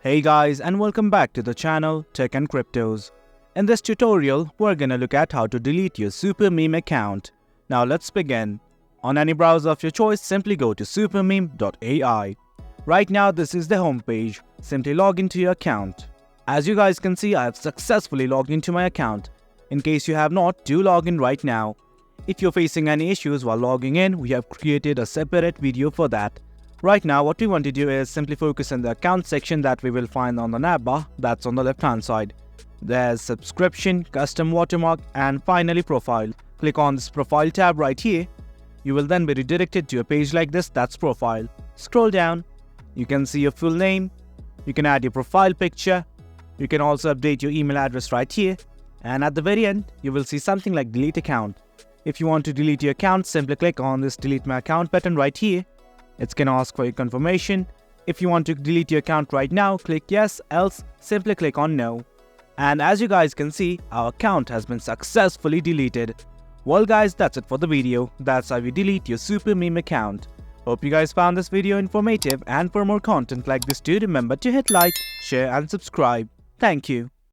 Hey guys, and welcome back to the channel Tech and Cryptos. In this tutorial, we're gonna look at how to delete your Supermeme account. Now let's begin. On any browser of your choice, simply go to supermeme.ai. Right now this is the homepage. Simply log into your account. As you guys can see, I have successfully logged into my account. In case you have not, do log in right now. If you're facing any issues while logging in, we have created a separate video for that. Right now, what we want to do is simply focus on the account section that we will find on the navbar that's on the left hand side. There's subscription, custom watermark, and finally profile. Click on this profile tab right here. You will then be redirected to a page like this, that's profile. Scroll down. You can see your full name. You can add your profile picture. You can also update your email address right here. And at the very end, you will see something like delete account. If you want to delete your account, simply click on this delete my account button right here. It's gonna ask for your confirmation. If you want to delete your account right now, click yes, else simply click on no. And as you guys can see, our account has been successfully deleted. Well guys, that's it for the video. That's how you delete your Supermeme account. Hope you guys found this video informative, and for more content like this, do remember to hit like, share and subscribe. Thank you.